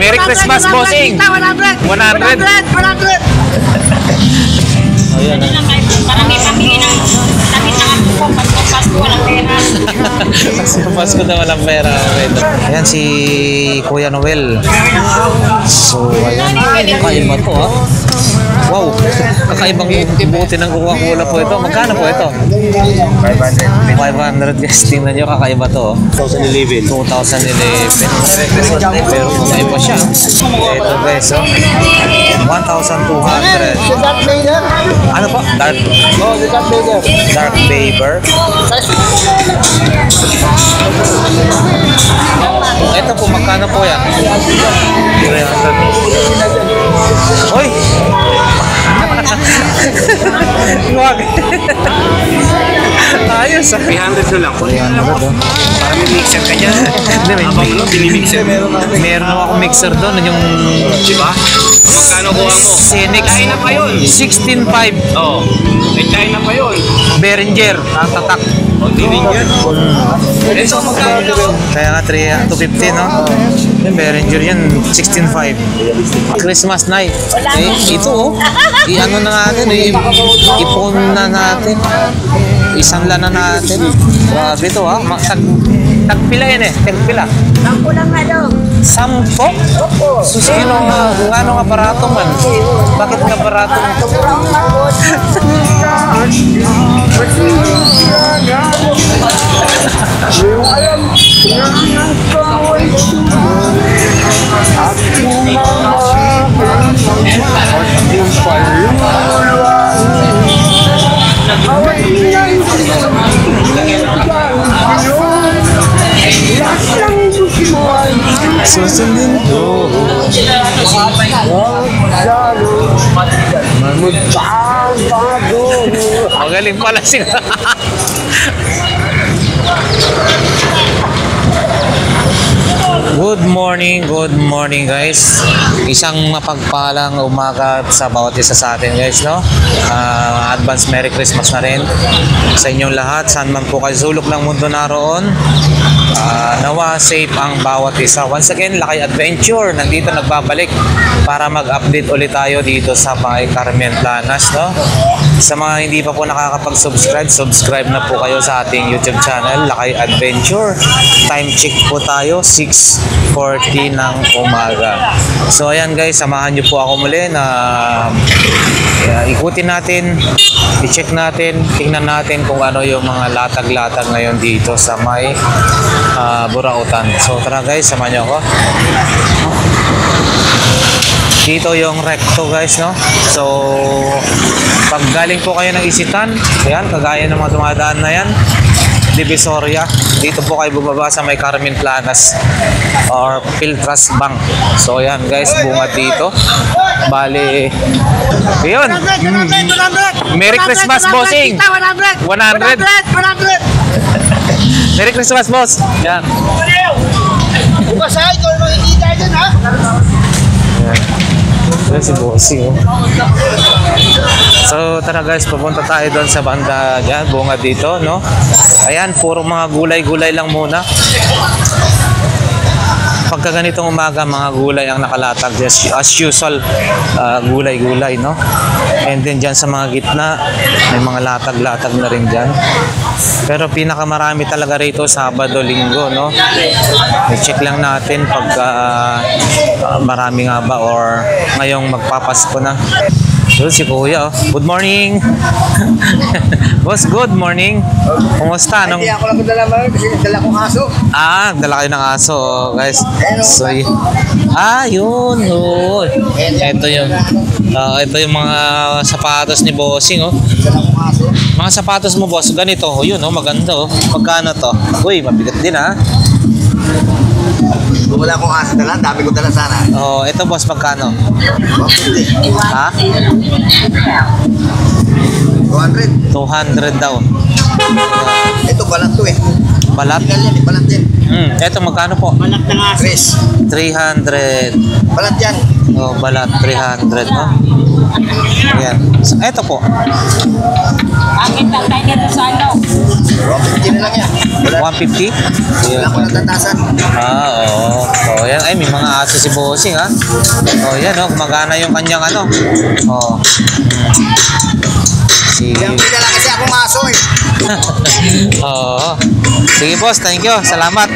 Merry Christmas, bossing! 100! 100! Ayan. Parang may pamili ng damit na ako po. Pasko, walang pera. Pasko na walang pera. Ayan si Kuya Noel. So, ayan. Kakaiba to, ha? Wow! Kakaibang buti ng Coca-Cola po ito. Magkano po ito? 500. 500 guys. Tingnan nyo, kakaiba to. 2011. 2011. Pero kakaiba siya. Ito guys, oh. 1,200. Ano po? Dark Baber. Ito po, magkano po yan? 300. Uy! Huwag. Ayos ah. 300 na lang. 300 oh. Para may mixer ka dyan. Hindi, Habang ano, pinimixer. meron akong mixer doon. Yung Diba? Magkano kuha mo? Cinix. China pa yun. 16.5 Oo. May China pa yun. Behringer. Tatak. O, tinig yan. Eh, so magkano lang? Kaya nga 250 no? Yung Behringer yun 16.5. Christmas night. Eh, ito oh. I-ano na natin. Ipon na natin. Isanla na natin. Grabe ito ha. Tagpila yan eh. Tagpila. Sampo lang nga daw. Sampo? Susino nga. Kung ano nga barato man. Bakit nga barato? Susundin ko. Magaling pala siya. Good morning guys. Isang mapagpalang umaga sa bawat isa sa atin guys, no? Advance Merry Christmas na rin sa inyong lahat. Saan man po kayo sulok ng mundo naroon. Nawa safe ang bawat isa. Once again, Lakay Adventure nandito nagbabalik para mag-update ulit tayo dito sa May Carmen Planas, no? Sa mga hindi pa po nakakapag-subscribe, subscribe na po kayo sa ating YouTube channel, Lakay Adventure. Time check po tayo, 6:40 ng umaga. So ayan guys, samahan niyo po ako muli na ikutin natin, i-check natin, tingnan natin kung ano yung mga latag-latag ngayon dito sa may Burautan. So tara guys, samahan niyo ako. Dito yung recto guys, no? So pag galing po kayo ng Isitan, ayan, kagaya ng mga dumadaan na yan, Divisoria, dito po kayo bumaba sa may Carmen Planas or Piltras Bank. So ayan guys, bunga dito. Bali, yun. Merry Christmas, bossing! 100! Merry Christmas, boss! Yan. Bukas ay, kung makikita dyan ha? Yan si bossing oh. So tara guys, pupunta tayo doon sa banda dyan, bunga dito, no? Ayan, puro mga gulay-gulay lang muna. Pagka ganitong umaga, mga gulay ang nakalatag as usual, gulay-gulay, no? And then dyan sa mga gitna, may mga latag-latag na rin dyan. Pero pinakamarami talaga rito Sabado, Linggo, no? I-check lang natin pagka marami nga ba or ngayong magpapasko na. So, si Kuya, oh. Good morning! Boss, good morning! Kumusta? Hindi ako lang dala mo kasi dala kong aso. Dala kayo ng aso, guys. So, yun. Oh. Ito yung mga sapatos ni Bossing, oh. Dala kong aso. Mga sapatos mo, boss, ganito. Oh, yun, oh, maganda, oh. Magkano to? Uy, mabigat din, ha? Wala akong aso dala, dami ko dala sana. Oh, ito, boss, magkano? 150. Ha? 200. 200 daw. Ito balat to eh. Balat? Legal yan eh, balat yan. Ito, magkano po? Balat ng aso. Chris. 300. Balat yan. Oh, balat 300, no? Ayan. So, ito po. Bakit tatay nito sa ano? 150 na lang yan. 150? Wala ko natatasan. Oo. Oh, yan. Ay, may mga aso si Bossing, ha? Oh, yan, oh. Magana yung kanyang ano. Oh. Si... Hindi na lang kasi akong aso eh. Oo. Sige, boss. Thank you. Salamat.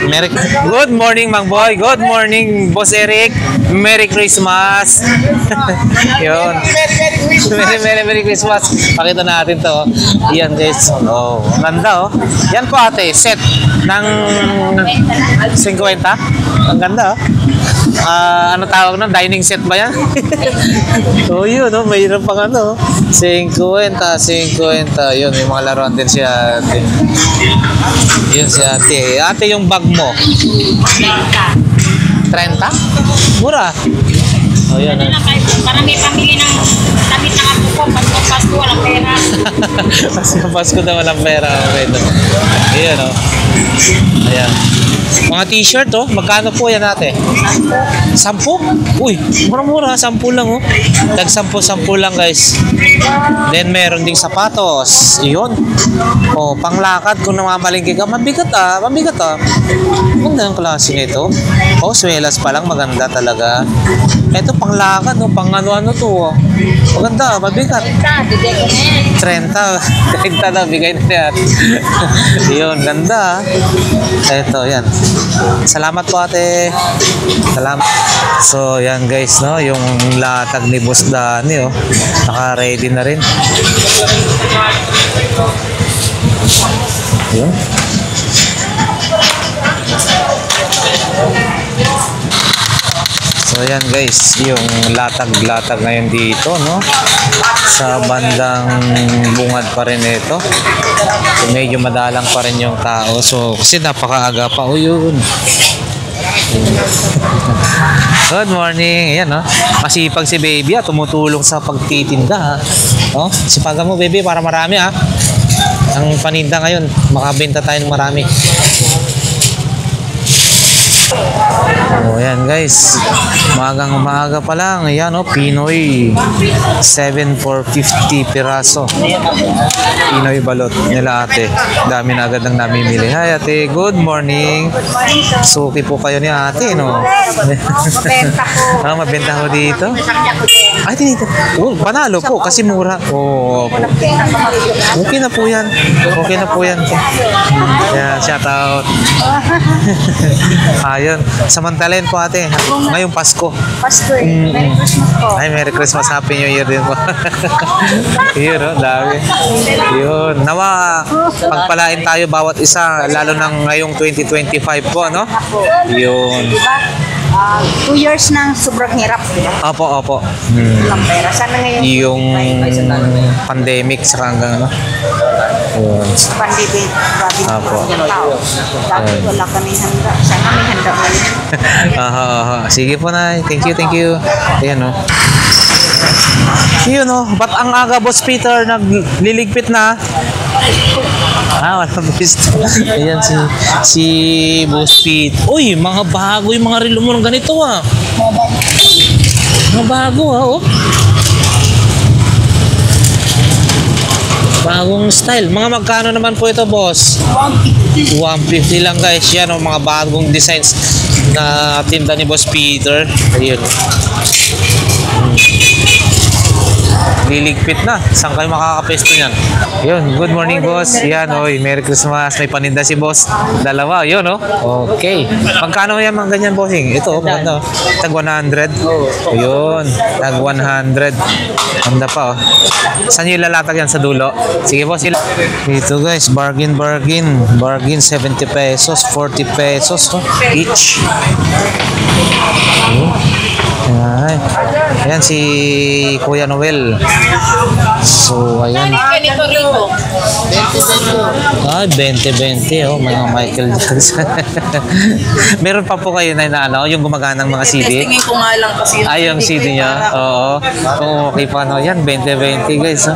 Good morning, Mang Boy. Good morning, Boss Eric. Merry Christmas. Yun. Merry Christmas. Pakita natin to. Yan, guys. Oh, ang ganda, oh. Yan po, ate. Set ng 50. Ang ganda, oh. Ano tawag nun? Dining set ba yan? Oh, yun, oh. Mayroon pang ano. 50. Yun, may mga laruan din si ate. Yun si ate. Ate, yung bag mo. 30? Mura. Oh, yan. Ano na kayo, para may pamili ng damit ng apo ko, Pasko, walang pera. Kasi Pasko na walang pera. Okay, ayan, oh. Ayan. Mga t-shirt, oh. Magkano po yan, ate? 10? Uy, mura-mura. 10 lang, oh. Tag 10 lang, guys. Then, meron ding sapatos. Iyon. Oh, panglakad kung namamalingki ka. Mabigat, ah. Maganda ang klase nito. Oh, swelas pa lang. Maganda talaga. Ito, panglakad, oh. Pang ano-ano to, oh. Maganda, mabigat. 30. 30 na, bigay na yan. Yun, ganda. Ito, yan. Salamat po, ate. Salamat. So, yan guys, no? Yung latag ni Boss Danny, oh. Naka-ready na rin. Yun. So, yan guys, yung latag-latag ngayon dito, no? Sa bandang bungad pa rin ito. So, medyo madalang pa rin yung tao. So, kasi napakaaga pa. O, yun. Good morning. Ayan, no? Masipag si baby, tumutulong sa pagtitinda, ha? Oh, sipagan mo, baby, para marami, ha? Ang paninda ngayon, makabenta tayo ng marami. Oh, yan guys. Umaga pa lang. Ayan, oh, Pinoy. 7,450 piraso. Pinoy balot nila, ate. Dami na agad ng namimili. Hi, ate. Good morning. Suki po kayo ni ate, no? Mabenta ko. Mabenta ko dito. Masakya ko din. Ay, dito. Oh, panalo po kasi mura. Oh, okay na po yan. Okay na po yan. Yeah, shout out. Ayun. Samantalin po, ate. Ngayong Pasko. Pasko eh. Merry Christmas po. Ay, Merry Christmas. Happy New Year din po. Yun, no? Dami. Yun. Nawa, pagpalain tayo bawat isa, lalo ng ngayong 2025 po, no? Yun. Diba? 2 years nang sobrang hirap, diba? Opo. Walang pera. Sana ngayon Yung pandemic sa hanggang ano. Yun. pandemic. Grabe Apo. yung tao. Dati wala kaming handa. Sana may handa ngayon. Aha. Sige po, na. Thank you. Ayan, no. Yun, no. Ba't ang aga, Boss Peter, nagliligpit na? Walang pisto. Ayan si Boss Pete. Uy, mga bago yung mga relo mo ng ganito, ah. Mga bago, ah, oh. Bagong style. Mga magkano naman po ito, boss? 150 lang, guys. Yan, oh, mga bagong designs na tinda ni Boss Peter. Ayun. Liligpit na. Saan kayo makakapesto niyan? Yun. Good morning, boss. Yan, oy. Merry Christmas. May paninda si boss. Dalawa. Yun, oh. Okay. Magkano yan mga ganyan, bossing? Ito, maganda. Tag 100. Yun. Tag 100. Ganda pa, oh. Saan yung lalatag yan? Sa dulo? Sige, boss. Dito, guys. Bargain. Bargain, 70 pesos, 40 pesos, oh, each. Ay. Ayan si Kuya Noel. So, ayan. Ay, 20-20, oh, mga Michael Jackson. Meron pa po kayo na ano, yung gumaganang mga CD? Testingin ko nga lang kasi Ay, yung CD niya? Oo. Kung okay pa, no? Yan, 20-20, guys. Oh.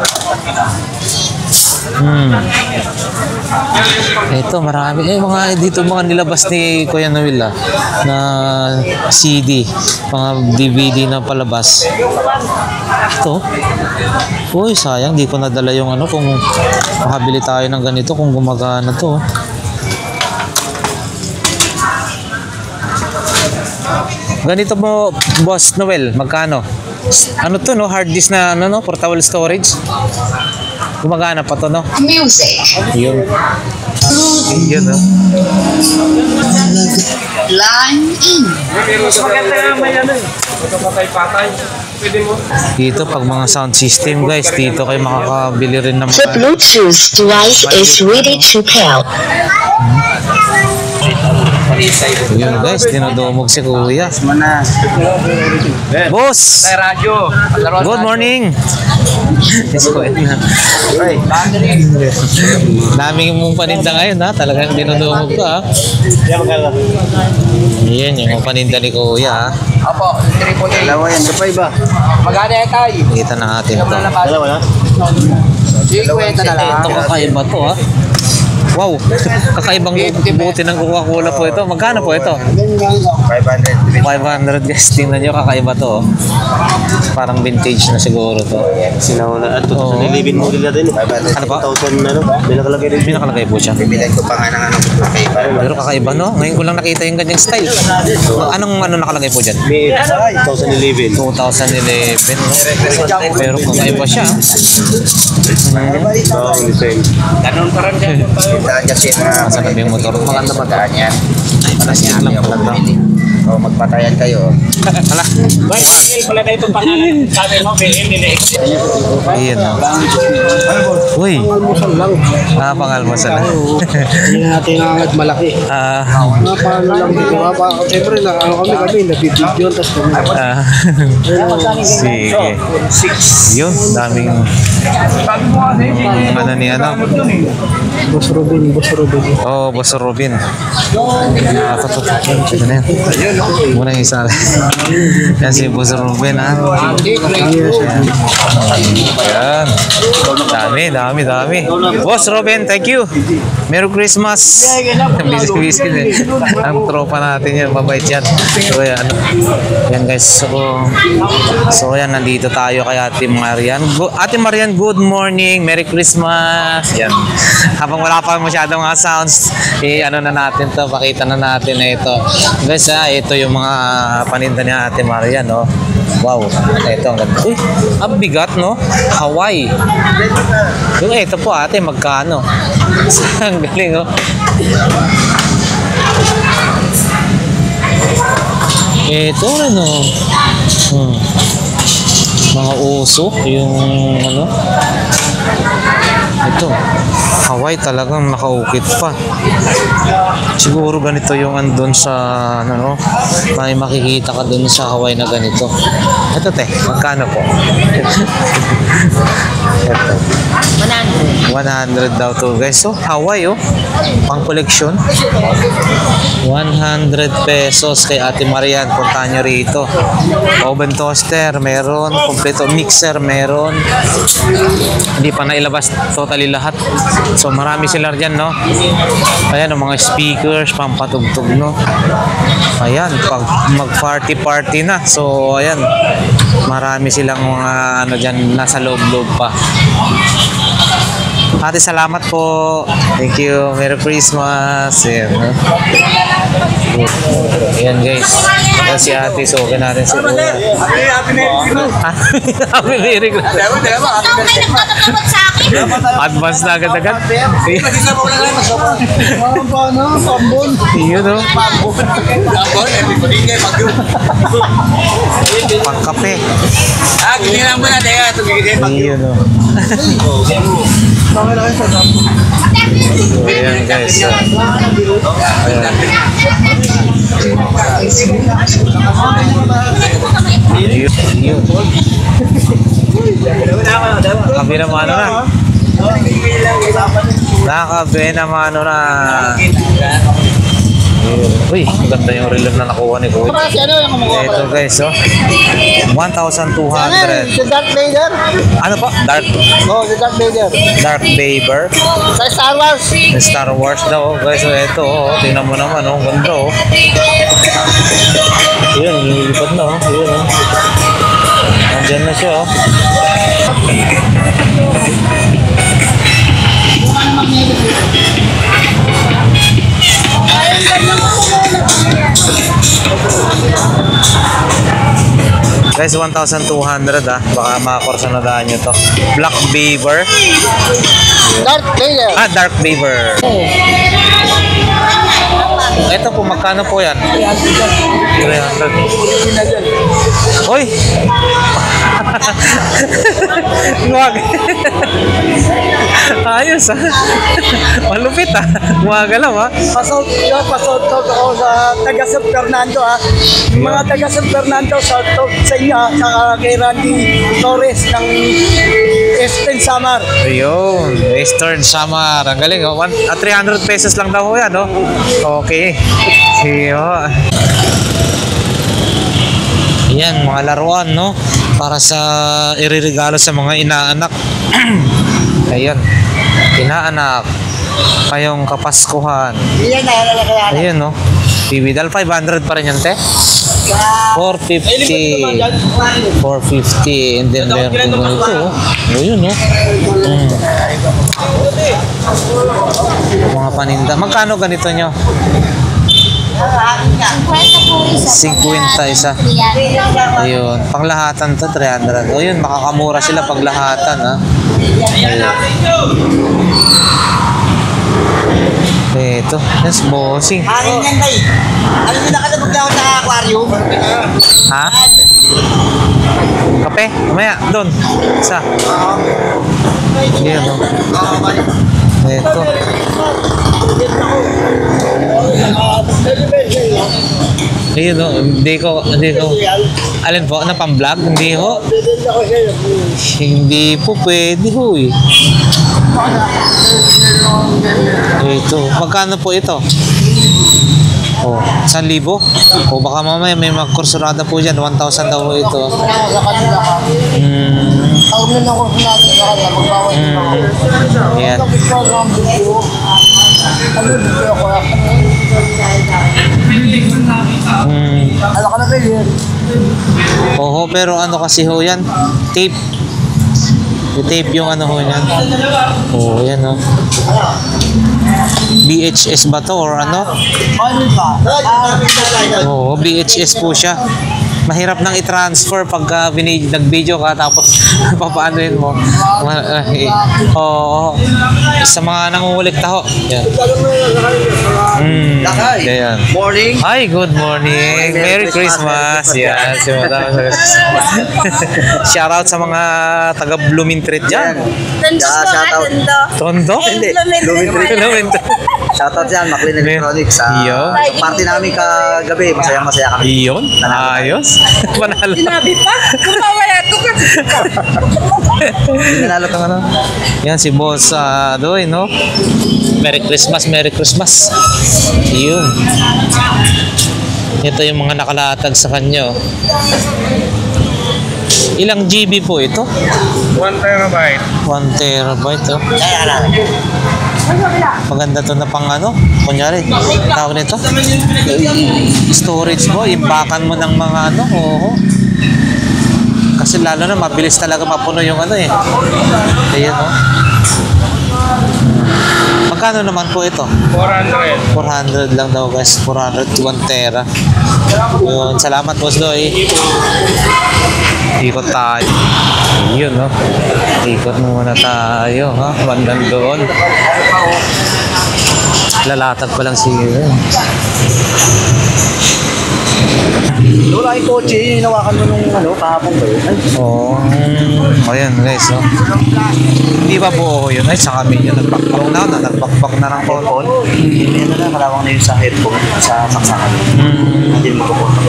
Ito, marami. Mga dito mga nilabas ni Kuya Noel, ah, na CD. Mga DVD na palabas. Ito. Uy, sayang. Di ko nadala yung ano kung makabili tayo ng ganito kung gumagana to. Ganito mo, Boss Noel, magkano? Ano to, no? Hard disk na, ano, no? Portable storage. Gumagana pa to, no? Music. Yun. Yun, no? Line in. Dito, pag mga sound system, guys, dito kayo makakabili rin ng The mga... Bluetooth device is ready to pair. Yun, guys, dinudumog si Kuya. Boss! Good morning! Yes, Kuya na. Daming mong paninda ngayon, ha? Talagang dinudumog ka, ha? Yan, yung paninda ni Kuya, ha? Opo, triple A. Dalawa yan, kapay ba? Magana yan tayo. Kita na natin to. Dalawa na? Sige, kwenta na lang. Ito kakaiba to, ha? Wow! Kakaibang buti ng Coca-Cola po ito. Magkano po ito? 500. 500 guys. Tingnan nyo, kakaiba to. Oh. Parang vintage na siguro to. Sinauna at Oo. nilibin mo nila din. Ano pa? 2,000 ano, may nakalagay din. May nakalagay po siya. Bibilan ko pa nga ng ano. Pero kakaiba, no? Ngayon ko lang nakita yung ganyang style. Anong ano nakalagay po dyan? May 2011. 2011, no? Pero kakaiba siya. Oo, design. Ganun pa rin dyan. Daan kasi mga Sa tabi yung motor. Maganda ba ito? daan yan. Plastic lang pala to. O magpatayan kayo. Hala. Ayan, no? Uy. Pangalmusal lang. Hindi natin nangangat malaki. Paano lang dito? Siyempre, kami, nabibidyo, tapos kami. Sige. Yun, daming ano ni ano. Boss Robin. Oh, Boss Robin. Ito na yan. Muna yung isa. Yan si Boss Robin, ha? Yan. Dami. Boss Robin, thank you. Merry Christmas. Busy din. Ang tropa natin yan, mabait yan. So, yan. Yan guys. So yan, nandito tayo kay Ate Marian. Ate Marian, good morning. Merry Christmas. Yan. Habang wala pa masyadong mga sounds, ano na natin to, pakita na natin na ito. Guys, ito yung mga paninda ni Ate Marian, no? Wow. Ito, ang ganda. Uy, ang bigat, no? Hawaii. Yung ito po, ate, magkano? Ang galing, no? Ito rin, no? Mga uso, yung ano? Ito. Hawaii talagang nakaukit pa. Siguro ganito yung andun sa ano, no? May makikita ka dun sa Hawaii na ganito. Ito te, magkano po? Ito. 100 daw to guys. So Hawaii, oh. Pang collection. 100 pesos kay Ate Marian. Puntahan nyo rito. Oven toaster, meron. Kompleto mixer, meron. Hindi pa nailabas totally lahat. So marami sila dyan, no? Ayan, mga speakers, pampatugtog, no? Ayan, pag mag-party na. So ayan, marami silang mga ano dyan, nasa loob-loob pa. Ate, salamat po. Thank you. Merry Christmas. Ayan, no? Ayan guys. Ayan si ate. So, okay natin si Kuya. Happy Merry Christmas. Advance na agad-agad. Pambon. Yun, no? Pangkape. Ginilang mo na, teka. Yun, no? Ayan guys. Ayan. Yun. Nakabi na mano na. Nakabi na mano na. Uy, ganda yung relo na nakuha ni Kuya. Ito guys, oh. 1,200. Si Darth Vader. Ano po? Si Darth Vader. Darth Vader. Sa Star Wars. Star Wars daw, guys. So, ito, oh. Tingnan mo naman, oh. Ganda, oh. Yun, nililipad na, oh. Yun, oh. Nandyan na siya, oh. Guys, 1,200 ah. Baka makakorsanadaan nyo to. Black Beaver. Dark Player. Ah, Dark Beaver. Ito po, magkano po yan? 300. Uy! Wag. Ayos ah. Malupit ah. Gumagalaw ah. Pasok ako sa taga San Fernando ha. Mga taga San Fernando, sa inyo ha. Saka kay Randy Torres ng Eastern Samar. Ayun, Eastern Samar. Ang galing oh. 300 pesos lang daw yan oh. Okay. Siyo. Yan, mga laruan no. Para sa iririgalo sa mga inaanak. Ayan. Inaanak. Ngayong Kapaskuhan. Yan na, kaya. Ayun no. Bibidal 500 pa rin yan te. 450. 450. And then meron po ganito oh. Ayun no. Mga paninda. Magkano ganito nyo? 50 isa. Ayun. Panglahatan to 300. Ayun, makakamura sila paglahatan ha. Ayun. Ito. Yes, bossing. Akin yan tay. Alam mo na kalabog na ako sa aquarium? Ha? Kape? Mamaya, doon. Isa. Ayun, no? Ito. Ayun, no? Hindi ko. Alin po? Ano pang vlog? Hindi ho. Hindi po pwede ho eh. Ito. Magkano po ito? Oh, 1,000? O baka mamaya may magkursurada po dyan. 1,000 daw po ito. Yan. Ano ka na kayo? Oho, pero ano kasi ho yan? Tape. I-tape yung ano ho yan. Oh, yan oh. VHS ba to or ano? Ano ba? Oo, VHS po siya. Mahirap nang i-transfer pagka nag-video ka tapos papaanoin mo. Oo. Sa mga nangungulikta ho. Yan. Yan. Morning. Hi, good morning. Merry Christmas. Yan. Shout out sa mga taga Blooming Treat dyan. Tondo? Hindi. Blooming Treat. Shoutout dyan, Maclean Electronics. Iyo. Yung party namin kagabi, masaya-masaya kami. Iyon? Ayos. Panalo. Sinabi pa? Kumawala ko kasi. Nanalo ka ano? Yan si Boss Doy, no? Merry Christmas, Merry Christmas. Yun. Ito yung mga nakalatag sa kanyo. Ilang GB po ito? 1 terabyte. 1 terabyte, oh. Maganda to na pang ano, kunyari, tawag nito, storage mo, imbakan mo ng mga ano, oo. Kasi lalo na, mabilis talaga mapuno yung ano eh. Ayan, oh. Magkano naman po ito? 400. 400 lang daw guys, 400 to 1 tera. Yun, salamat Boss Doy. Ikot tayo. Yun, no? Ikot muna tayo, ha? Bandang doon. Lalatag pa lang si... Wala yung kotse, hinawakan mo nung ano, kahapon ba yun? Oo. Ayan guys, no? Hindi ba buo yun? Ay, sa kami yun. Nagbakbak na ng phone. Hindi na malawang na yun sa headphone, sa saksakan. Hindi mo kukunta.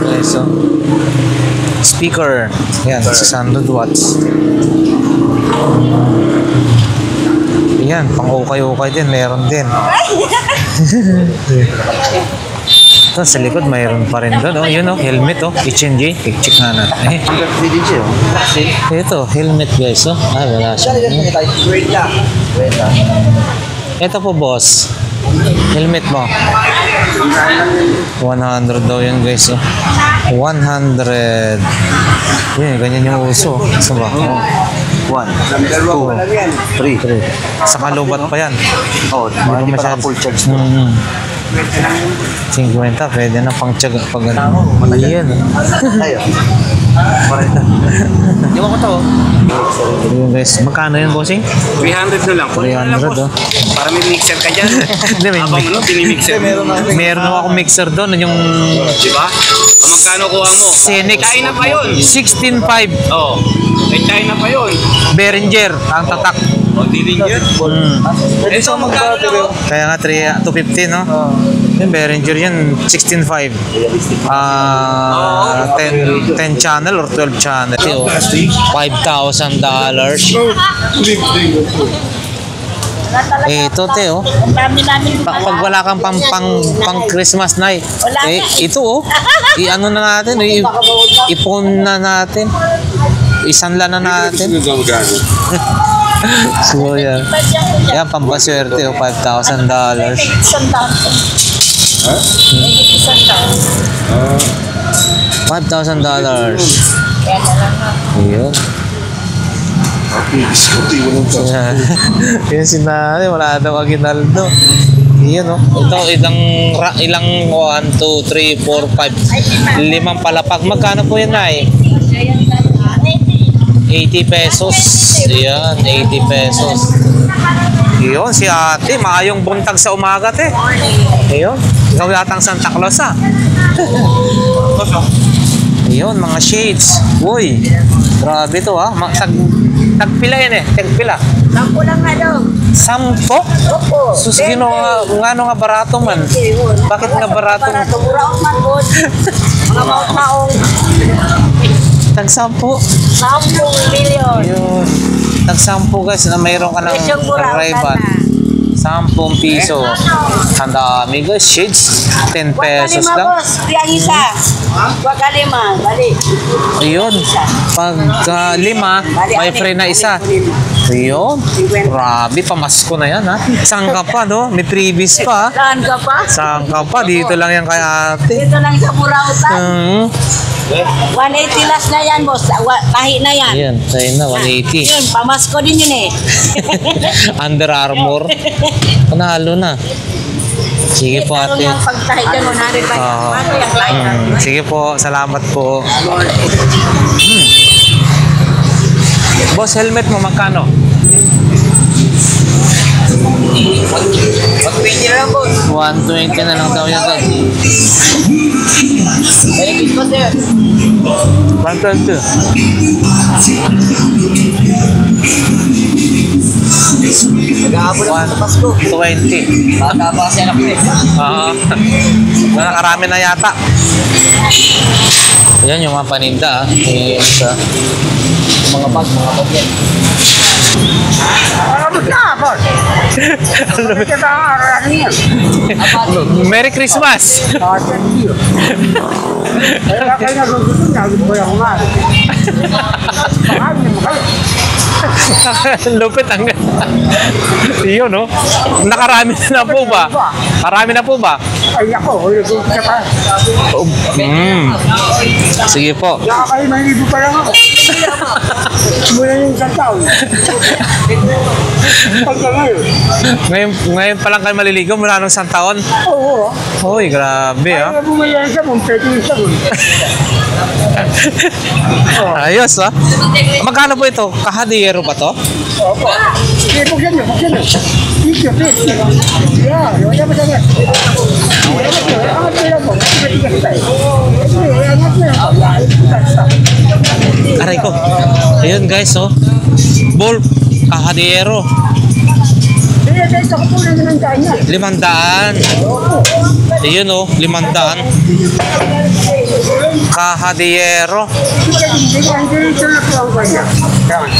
Guys, so... Speaker. Yan, 600 watts. Yan, pang-ukay-ukay din. Meron din. Ito, sa likod, mayroon pa rin doon. Oh, yun, oh, helmet, oh. H&J. I-check nga natin. Ito, helmet, guys, oh. Ah, wala siya. Wait lang. Ito po, boss. Helmet mo. 100 daw yan, guys, oh. 100. Yan, ganyan yung uso. Saan ba? 1, 2, 3. Sa kalubat pa yan. Oh, hindi pa naka full charge. 50, pwede na pang tiyaga pag ano. Ayan. Iwan ko to. Ayun guys, magkano yun, bossing? 300 na lang. 300, oh. Para may mixer ka dyan. Hindi, may Habang no, pinimixer. meron ako mixer doon, yung Diba? Magkano kuha mo? Senix. China pa yun. 16.5 Oo. May China pa yun. Behringer, ang tatak. O, Dillinger. Ito, magkano lang? Kaya nga 250, no? Yung Behringer yun, 16.5. 10 channel or 12 channel. $5,000. Ito, Teo. Ang dami namin Pag wala kang pang Christmas na ito, oh. I-ano na natin, ipon na natin. Isanla na natin. So, yan. Yan, pampaswerte, oh, $5,000. Isang taon. Isang taon. $5,000. Kaya na lang. Ayun. Yan. Yung sinari, wala daw aginaldo. Yan, oh. Ito, ilang 1, 2, 3, 4, 5. 5 palapag. Magkano po yan, Nay? 80 pesos. Yan, 80 pesos. Yun, si ate, maayong buntag sa umaga, te. Ayun, ikaw yatang Santa Claus, ah. Ayun, mga shades. Uy, grabe to, ha. Tagpila yan, eh. Tagpila. Sampo lang nga daw. 10? Opo. Sus, nga nga barato man. Bakit nga barato? Barato, muraong man po. Mga maong Tag-10. 10 milyon. Ayun. Tag-10 guys na mayroon ka ng Isyong muraw arrival. ka na. 10 piso. Ang dami guys. Shades. 10 pesos Wag ka lima, lang. boss. Yang isa. Wag ka lima. Bali. Ayun. Pag 5, may free na isa. Ayun. Grabe. Pamasko na yan, ha. Saan ka pa, no? May previous pa, ha. Saan ka pa? Saan ka pa? Dito lang yan kay ate. Dito lang sa Murautan. 180 Hmm. last na yan, boss. Tahi na yan. Ayan. Sa'yo na. 180. Yun, pamasko din yun eh. Under Armour. Panalo na. Sige po, Tarong ate. yung pagtahi dyan, 100 ba? Oo. Ano yung line? Sige po, salamat po. Boss, helmet mo magkano? 120 na lang, boss. 120 na lang daw yan. Very good, boss, sir. 120. Nag-aabot ako sa Pasko. 20. Bata pa kasi anak ko eh. Oo. Nakarami na yata. Ayan yung mga paninda, ah. Isa. Mga bag yan. Merry Christmas! Lupit ang yun, no? Nakarami na po ba? Karami na po ba? Ay ako, Sige po. nakakain, may libo pa lang ako. Mula yung isang taon. Pagka ngayon. Ngayon pa lang kayo maliligaw mula nung isang taon? Oo. Uy, grabe, ah. Kaya bumayan siya, mong pwede yung sabon. Ayos, ah. Magkano po ito? Kahadiyero ba to? Opo. Sige, buksan nyo, buksan nyo. Video, please. Yeah, wala ba sa mga? Angat nyo lang mo. Matigas tayo. Angat nyo lang. Aray ko. Ayun, guys, oh. Ball, kahadiyero. Sige, guys, ako po lang ng daan niya. 500. Ayun, oh. 500. Kahadiyero.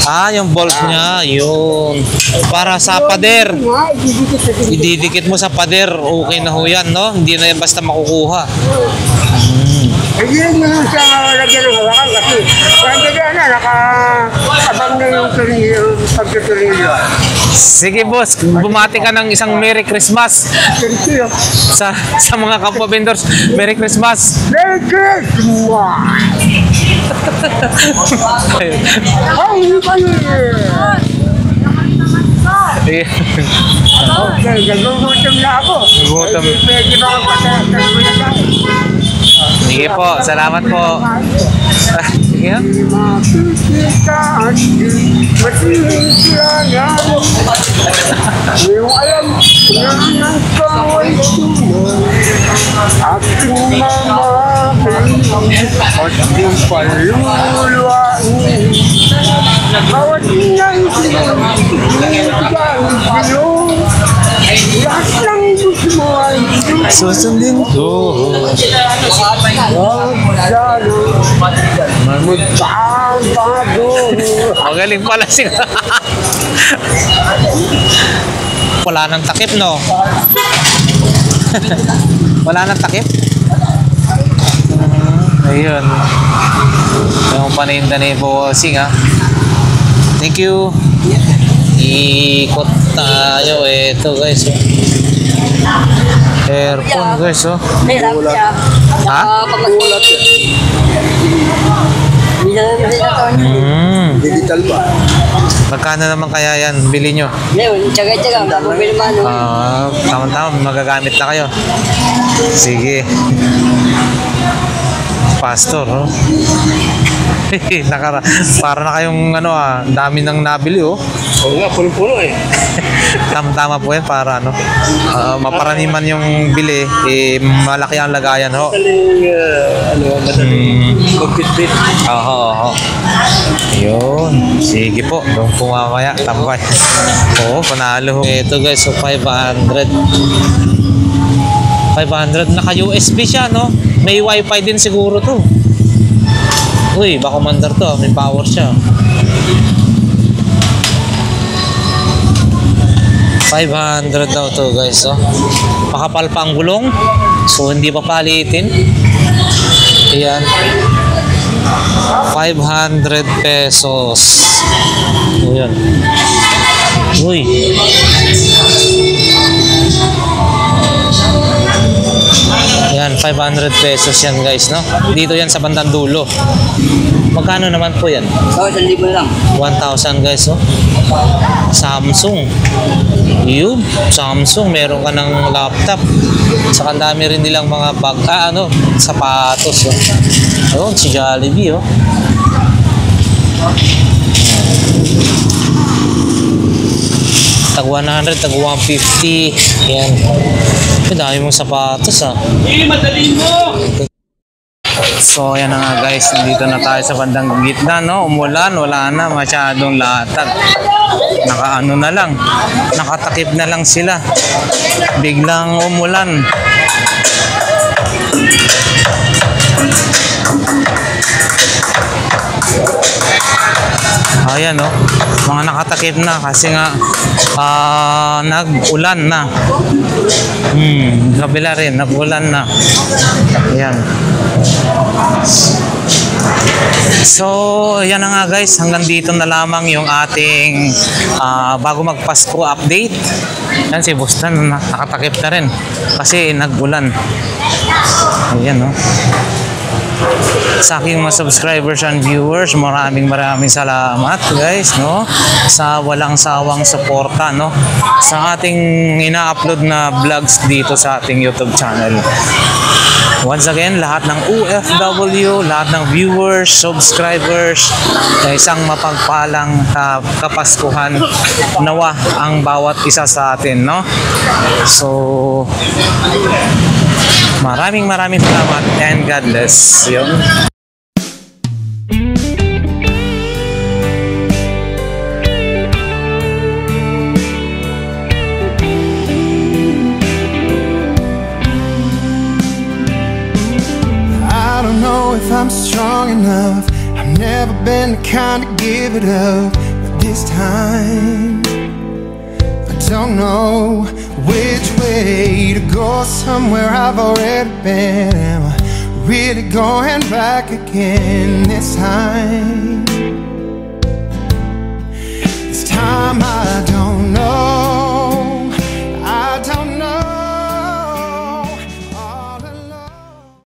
Ah, yung bolt niya. Yun. Para sa pader. Ididikit mo sa pader. Okay na ho yan, no? Hindi na yan basta makukuha. Ayun yung sa lagyan ng hawakan kasi kaya na, naka-abang na yung pagtutuloy. Sige, boss. Bumati ka ng isang Merry Christmas Thank you. sa mga kapwa vendors. Merry Christmas. Merry Christmas! Ay, hindi pa yun. Okay, nagugutom na ako. Nagugutom. Pwede ba ang patay? Sige po, salamat po. Sige. Yung alam na ng kaway aking mamahal at yung paluluwain bawat niyang sinunod lahat ng gusto mo ay Susundin ko. magbabago. Magaling pala sila. Wala nang takip, no? Wala nang takip? Ayun. Yung paninda ni Bossing, ha? Thank you. Ikot tayo. Ito, guys. Aircon, guys, oh. Ha? Digital ba? Magkano naman kaya yan? Bili nyo? Tsaga-tsaga, mabili man. Tama-tama, magagamit na kayo. Sige. Pastor, oh. Para na kayong dami nang nabili, oh. Oo nga, puno-puno eh. Tama-tama po yan para maparaniman yung bili, malaki ang lagayan, ho. Madaling mag-fit-fit. Oo. Yun. Sige po. Doon po mamaya. Tambay. Oo, panalo. Ito guys, so 500. 500. Naka-USB siya, no? May wifi din siguro to. Uy, baka commander to. May power siya. 500 daw to guys, oh. Makapal pa ang gulong. So, hindi pa palitin. Ayan. 500 pesos. Ayan. Uy. Ayan, 500 pesos yan guys, no? Dito yan sa bandang dulo. Magkano naman po yan? 1,000 lang. 1,000 guys, oh. Samsung. Yun, Samsung. Meron ka ng laptop. Saka dami rin nilang mga bag, sapatos, oh. Oh, si Jollibee, oh. Tag 100, tag 150. Yan. May dami mong sapatos, ah. So, ayan na nga guys. Nandito na tayo sa bandang gitna, no? Umulan, wala na. Masyadong latag. Nakaano na lang. Nakatakip na lang sila. Biglang umulan. Ayan, no? Mga nakatakip na kasi nga nag-ulan na. Kabila rin, nag-ulan na. Ayan. So, yan na nga guys. Hanggang dito na lamang yung ating bago magpasko update. Yan si Bustan, nakatakip na rin. Kasi nag-ulan. Ayan, no? Sa aking mga subscribers and viewers, maraming salamat guys, no, sa walang sawang suporta, no, sa ating ina-upload na vlogs dito sa ating YouTube channel. Once again, lahat ng OFW, lahat ng viewers, subscribers, isang mapagpalang kapaskuhan nawa ang bawat isa sa atin, no. So, maraming salamat and God bless. Yun. I don't know if I'm strong enough. I've never been the kind to give it up, but this time I don't know which way to go. Somewhere I've already been. Am I really going back again this time? This time I don't